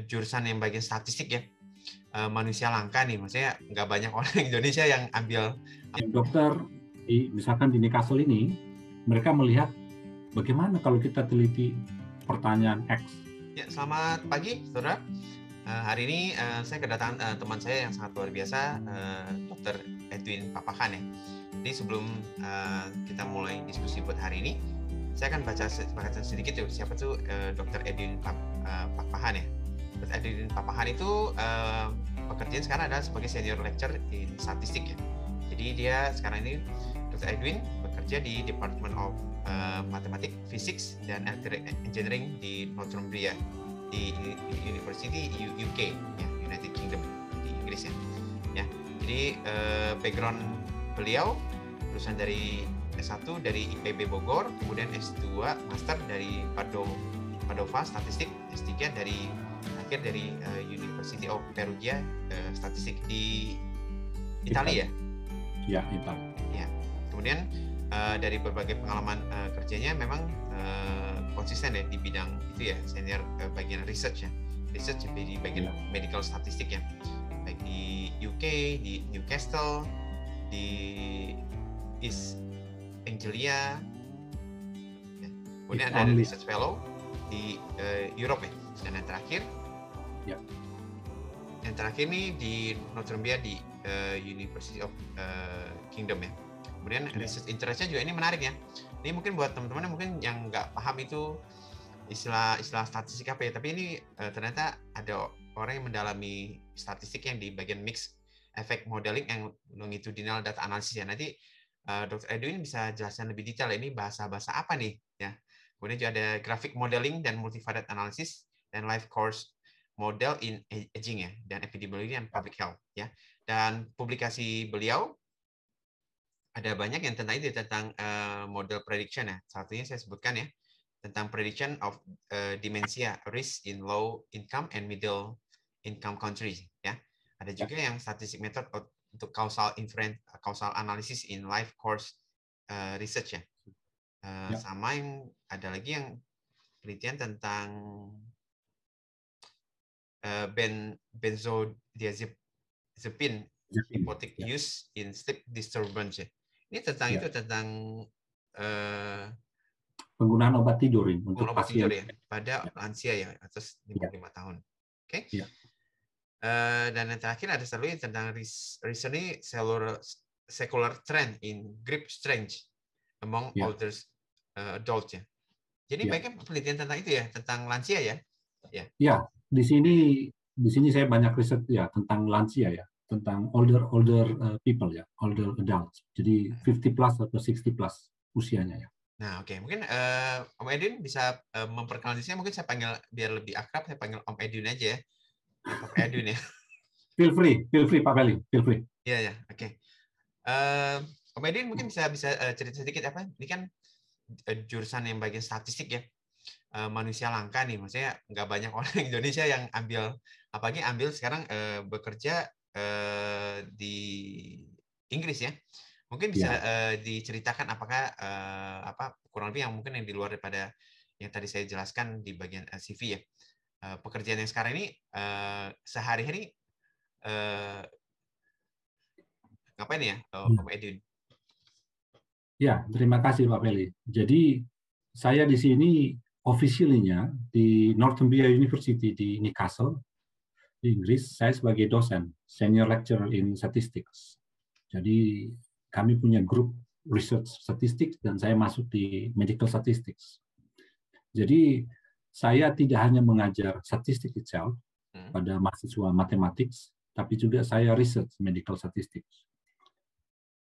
jurusan yang bagian statistik ya, manusia langka nih, maksudnya nggak banyak orang Indonesia yang ambil. Dokter, misalkan di Newcastle ini, mereka melihat bagaimana kalau kita teliti pertanyaan X. Ya, selamat pagi, saudara. Hari ini saya kedatangan teman saya yang sangat luar biasa, Dr. Edwin Papahan ya. Jadi sebelum kita mulai diskusi buat hari ini, saya akan baca sedikit tuh siapa tuh Dr. Edwin Papahan ya. Dr. Edwin Papahan itu pekerjaan sekarang adalah sebagai senior lecturer in statistik ya. Jadi dia sekarang ini Dr. Edwin bekerja di Department of Mathematics, Physics, dan Engineering di Northumbria di University UK ya, United Kingdom di Inggris ya. Ya, jadi background beliau lulusan dari S1 dari IPB Bogor, kemudian S2 Master dari Padova Statistik, S3 dari akhir dari University of Perugia Statistik di Italia ya. Ya, Italia. Ya. Kemudian dari berbagai pengalaman kerjanya memang konsisten ya di bidang itu ya, senior bagian research ya, research di bagian medical statistik ya, baik di UK, di Newcastle, di East Anglia, ya. Kemudian ada research fellow di Europe ya, dan yang terakhir nih di Northumbria di University of Kingdom ya. Kemudian research interestnya juga ini menarik ya. Ini mungkin buat teman-teman mungkin yang nggak paham itu istilah statistik apa ya, tapi ini ternyata ada orang yang mendalami statistik yang di bagian mixed effect modeling and longitudinal data analysis ya. Nanti Dr. Edwin bisa jelaskan lebih detail ini bahasa-bahasa apa nih ya. Kemudian juga ada graphic modeling dan multivariate analysis dan life course model in aging ya, dan epidemiology and public health ya. Dan publikasi beliau ada banyak yang tentang itu, tentang model prediction ya. Satunya saya sebutkan ya, tentang prediction of dementia risk in low income and middle income countries ya. Ada juga yang statistic method untuk causal inference, causal analysis in life course research ya. Sama yang ada lagi yang penelitian tentang benzodiazepine hypnotic use in sleep disturbance ya. Ini tentang itu, tentang penggunaan obat tidur untuk obat pasien tidur ya pada lansia ya, atas 55 tahun. Oke. Ya. Dan yang terakhir ada selalu tentang recently secular trend in grip strength among older adults ya. Jadi baiknya penelitian tentang itu ya, tentang lansia ya. Ya, di sini saya banyak riset ya tentang lansia ya, tentang older people ya, older adults. Jadi 50 plus atau 60 plus usianya ya. Nah, oke. Mungkin Om Edwin bisa memperkenalkan diri saya. Mungkin saya panggil biar lebih akrab, saya panggil Om Edwin aja ya. Pak Edwin ya. Feel free Pak Peli, feel free. Iya, oke. Om Edwin mungkin bisa cerita sedikit apa? Ini kan jurusan yang bagian statistik ya. Manusia langka nih, maksudnya nggak banyak orang Indonesia yang ambil, apalagi ambil sekarang bekerja di Inggris ya. Mungkin bisa diceritakan apakah kurang lebih yang mungkin yang di luar daripada yang tadi saya jelaskan di bagian CV ya. Pekerjaan yang sekarang ini sehari-hari ngapain ya, Om Edwin? Ya, terima kasih Pak Peli. Jadi saya di sini officially-nya di Northumbria University di Newcastle, di Inggris, saya sebagai dosen, senior lecturer in statistics. Jadi kami punya grup research statistics dan saya masuk di medical statistics. Jadi saya tidak hanya mengajar statistik itself pada mahasiswa mathematics, tapi juga saya research medical statistics.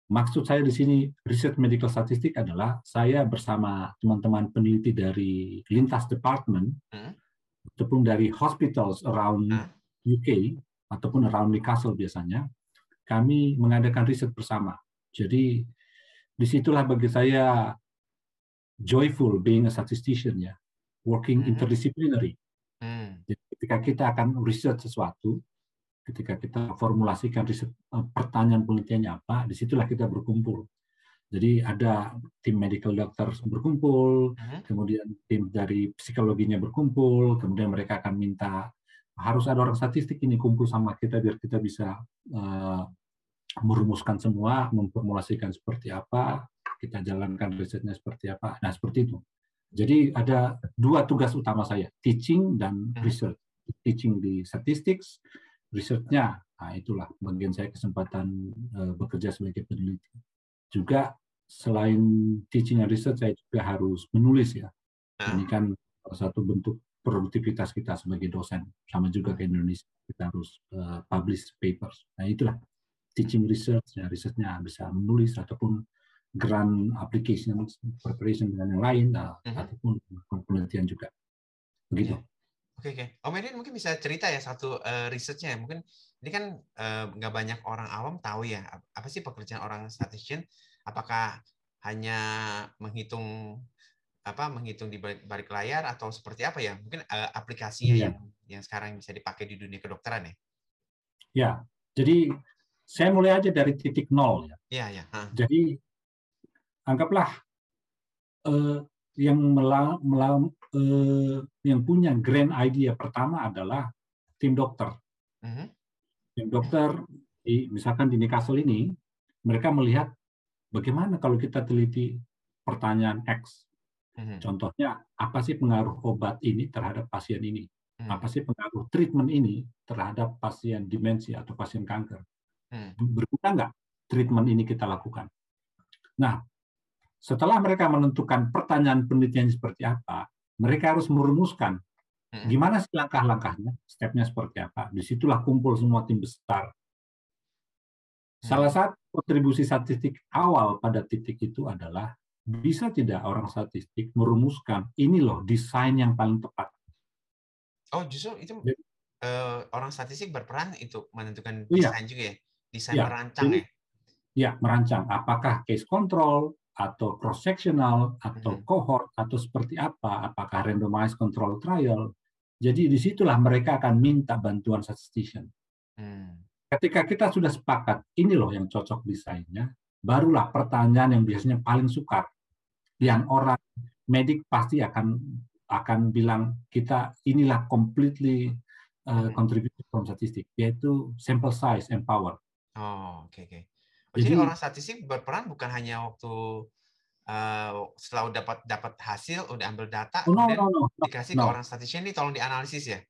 Maksud saya di sini research medical statistik adalah saya bersama teman-teman peneliti dari lintas department ataupun dari hospitals around UK ataupun around Newcastle biasanya, kami mengadakan riset bersama. Jadi disitulah bagi saya joyful being a statistician ya, working interdisciplinary. Jadi ketika kita akan riset sesuatu, ketika kita formulasikan riset pertanyaan penelitiannya apa, disitulah kita berkumpul. Jadi ada tim medical doctor berkumpul, kemudian tim dari psikologinya berkumpul, kemudian mereka akan minta harus ada orang statistik ini kumpul sama kita biar kita bisa merumuskan semua, memformulasikan seperti apa, kita jalankan risetnya seperti apa. Nah, seperti itu. Jadi ada dua tugas utama saya, teaching dan research. Teaching di statistics, research-nya, nah itulah bagian saya kesempatan bekerja sebagai peneliti. Juga selain teaching dan research, saya juga harus menulis ya. Ini kan salah satu bentuk produktivitas kita sebagai dosen. Sama juga ke Indonesia, kita harus publish papers. Nah itulah teaching research, ya research-nya bisa menulis ataupun grant application, preparation dan yang lain, ataupun penelitian juga. Begitu. Oke. Om Edwin mungkin bisa cerita ya satu research-nya. Mungkin ini kan nggak banyak orang awam tahu ya apa sih pekerjaan orang statistician. Apakah hanya menghitung di balik layar atau seperti apa ya? Mungkin aplikasinya yang sekarang bisa dipakai di dunia kedokteran ya? Ya, jadi saya mulai aja dari titik nol ya. Iya. Jadi anggaplah yang punya grand idea pertama adalah tim dokter. Tim dokter, misalkan di Newcastle ini, mereka melihat bagaimana kalau kita teliti pertanyaan X. Contohnya, apa sih pengaruh obat ini terhadap pasien ini? Apa sih pengaruh treatment ini terhadap pasien demensia atau pasien kanker? Berguna nggak treatment ini kita lakukan? Nah, setelah mereka menentukan pertanyaan penelitian seperti apa, mereka harus merumuskan gimana sih langkah-langkahnya, stepnya seperti apa. Disitulah kumpul semua tim besar. Salah satu kontribusi statistik awal pada titik itu adalah bisa tidak orang statistik merumuskan ini loh desain yang paling tepat. Oh, justru itu orang statistik berperan itu menentukan desain juga ya? Desain merancang ya? Ya, merancang. Apakah case control, atau cross-sectional, atau cohort, atau seperti apa, apakah randomized control trial. Jadi disitulah mereka akan minta bantuan statistician. Ketika kita sudah sepakat, ini loh yang cocok desainnya, barulah pertanyaan yang biasanya paling sukar, yang orang medik pasti akan bilang, kita inilah completely contributed from statistic, yaitu sample size and power. Oh, oke. Jadi orang statistik berperan bukan hanya waktu setelah dapat hasil, udah ambil data, kemudian dikasih ke orang statistician ini tolong dianalisis ya?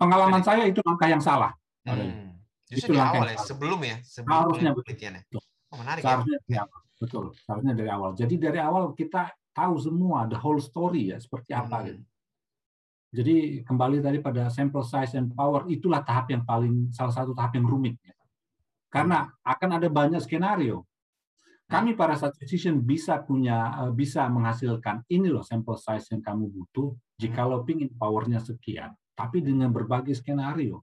Pengalaman saya itu langkah yang salah. Justru di awal ya, sebelum harusnya penelitian ya. Oh, menarik seharusnya ya. Betul, seharusnya dari awal. Jadi dari awal kita tahu semua the whole story ya seperti apa gitu. Jadi kembali tadi pada sample size and power, itulah tahap yang salah satu tahap yang rumit ya. Karena akan ada banyak skenario. Kami para statistician bisa menghasilkan ini loh sampel size yang kamu butuh jika lo pingin powernya sekian, tapi dengan berbagai skenario.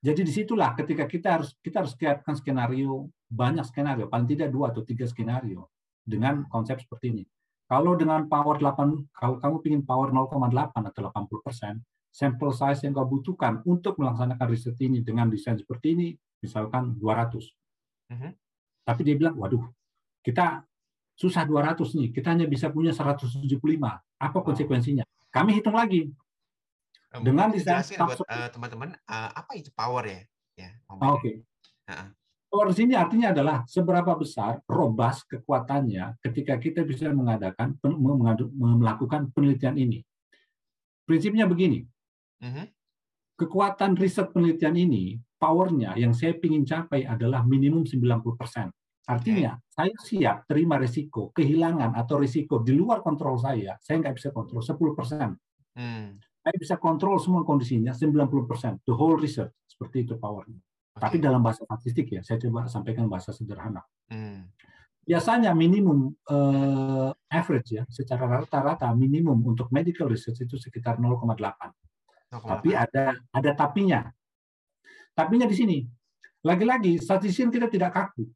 Jadi disitulah ketika kita harus siapkan skenario, banyak skenario, paling tidak 2 atau 3 skenario dengan konsep seperti ini. Kalau dengan power 8, kalau kamu pingin power 0,8 atau 80%, sampel size yang kau butuhkan untuk melaksanakan riset ini dengan desain seperti ini, misalkan 200. Tapi dia bilang, waduh, kita susah 200 nih, kita hanya bisa punya 175. Apa konsekuensinya? Kami hitung lagi. Dengan desain buat teman-teman, apa itu power ya? Oke. Power di sini artinya adalah seberapa besar robust kekuatannya ketika kita bisa melakukan penelitian ini. Prinsipnya begini. Kekuatan riset penelitian ini, powernya yang saya ingin capai adalah minimum 90%. Artinya, saya siap terima risiko, kehilangan atau risiko di luar kontrol saya nggak bisa kontrol 10%. Saya bisa kontrol semua kondisinya 90%, the whole research, seperti itu powernya. Tapi dalam bahasa statistik ya, saya coba sampaikan bahasa sederhana. Biasanya minimum average ya, secara rata-rata minimum untuk medical research itu sekitar 0,8. Tapi ada tapinya. Tapinya di sini. Lagi-lagi, statistician kita tidak kaku.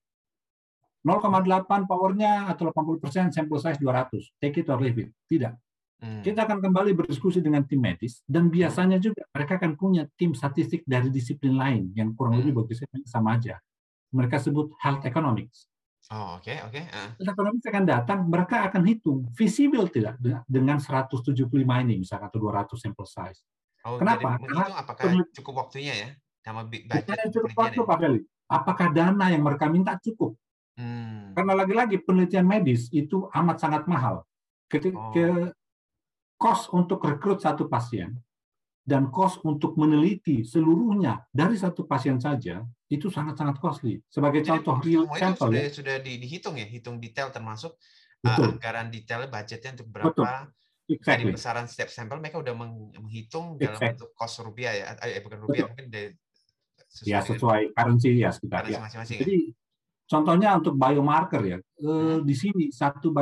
0,8 powernya atau 80% sampel size 200. Take it or leave it. Tidak. Kita akan kembali berdiskusi dengan tim medis, dan biasanya juga mereka akan punya tim statistik dari disiplin lain yang kurang lebih bagi saya sama aja. Mereka sebut health economics. Oh, oke. Health economics akan datang, mereka akan hitung visible tidak dengan 175 ini misalkan atau 200 sampel size. Oh, jadi Kenapa? Karena menghitung apakah cukup waktunya ya, sama budget bukan cukup penelitian waktu, ya? Pak Feli. Apakah dana yang mereka minta cukup? Karena lagi-lagi penelitian medis itu amat sangat mahal. Oh, Cost untuk rekrut satu pasien dan cost untuk meneliti seluruhnya dari satu pasien saja itu sangat-sangat costly. Sebagai jadi contoh real semua itu example ya. sudah dihitung ya, hitung detail termasuk Betul, anggaran detail budgetnya untuk betul. berapa dari Exactly. besaran setiap sampel mereka udah menghitung dalam Exactly. bentuk cost rupiah ya, bukan rupiah Betul. mungkin Ya, sesuai dengan sesuai currency ya sekitar currency ya. masing-masing ya. Jadi contohnya untuk biomarker ya, di sini satu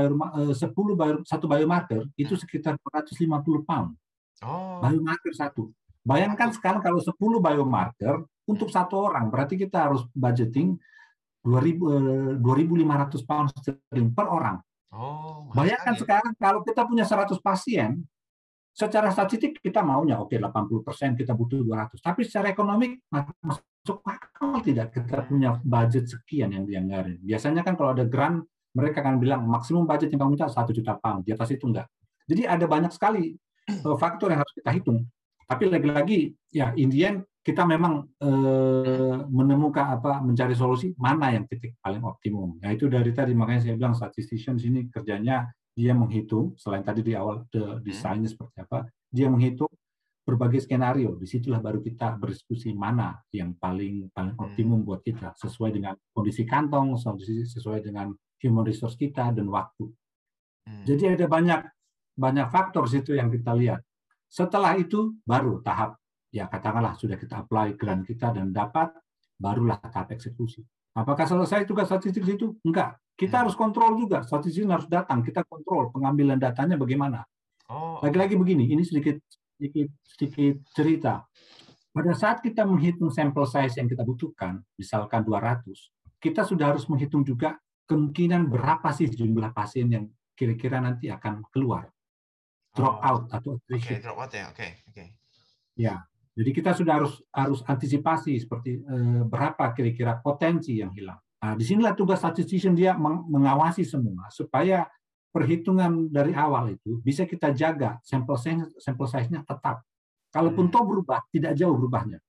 biomarker itu sekitar 450 pound. Oh, Biomarker satu. Bayangkan satu. sekarang kalau 10 biomarker untuk satu orang, berarti kita harus budgeting 2.500 pound sterling per orang. Oh, mahal Bayangkan sekali ya. sekarang kalau kita punya 100 pasien, secara statistik kita maunya oke 80% kita butuh 200. Tapi secara ekonomi masuk akal tidak kita punya budget sekian yang dianggarin. Biasanya kan kalau ada grant mereka akan bilang maksimum budget yang kamu minta 1 juta pound, di atas itu enggak. Jadi ada banyak sekali faktor yang harus kita hitung. Tapi lagi-lagi ya in the end kita memang menemukan mencari solusi mana yang titik paling optimum. Nah itu dari tadi makanya saya bilang statistician di sini kerjanya dia menghitung selain tadi di awal desainnya seperti apa, dia menghitung berbagai skenario. Disitulah baru kita berdiskusi mana yang paling optimum buat kita sesuai dengan kondisi kantong, sesuai dengan human resource kita dan waktu. Jadi ada banyak faktor situ yang kita lihat. Setelah itu baru tahap ya katakanlah sudah kita apply grant kita dan dapat, barulah tahap eksekusi. Apakah selesai tugas statistik itu? Enggak. Kita harus kontrol juga. Statistik harus datang. Kita kontrol pengambilan datanya bagaimana. Lagi-lagi begini, ini sedikit cerita. Pada saat kita menghitung sampel size yang kita butuhkan, misalkan 200, kita sudah harus menghitung juga kemungkinan berapa sih jumlah pasien yang kira-kira nanti akan keluar. Drop out atau attrition. Drop out ya, oke. Ya, jadi kita sudah harus antisipasi seperti berapa kira-kira potensi yang hilang. Nah, disinilah tugas statistician dia mengawasi semua supaya perhitungan dari awal itu bisa kita jaga sampel size-nya tetap. Kalaupun toh berubah, tidak jauh berubahnya.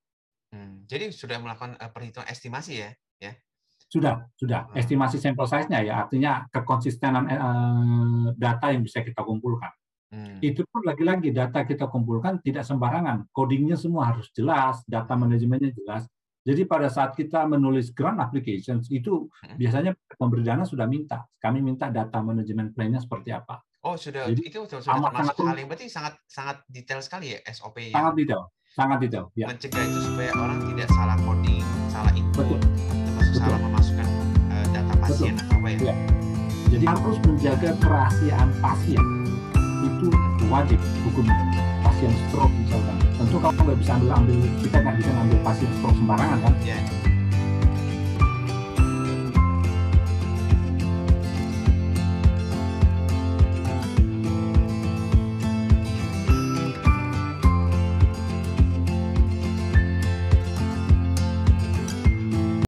Jadi sudah melakukan perhitungan estimasi ya? Sudah. Estimasi sampel size-nya ya, artinya kekonsistenan data yang bisa kita kumpulkan. Itu pun lagi-lagi data kita kumpulkan tidak sembarangan. Codingnya semua harus jelas, data manajemennya jelas. Jadi pada saat kita menulis grant applications, itu biasanya pemberi dana sudah minta. Kami minta data manajemen plan-nya seperti apa. Oh, sudah. Jadi, itu sudah termasuk hal yang berarti sangat detail sekali ya SOP yang sangat detail. Ya. Mencegah itu supaya orang tidak salah coding, salah input, termasuk salah memasukkan data pasien atau apa ya. Jadi harus menjaga kerahasiaan pasien. Itu wajib hukumnya. Pasien stroke misalkan. Tentu kalau nggak bisa kita nggak bisa ambil pasien stroke sembarangan kan.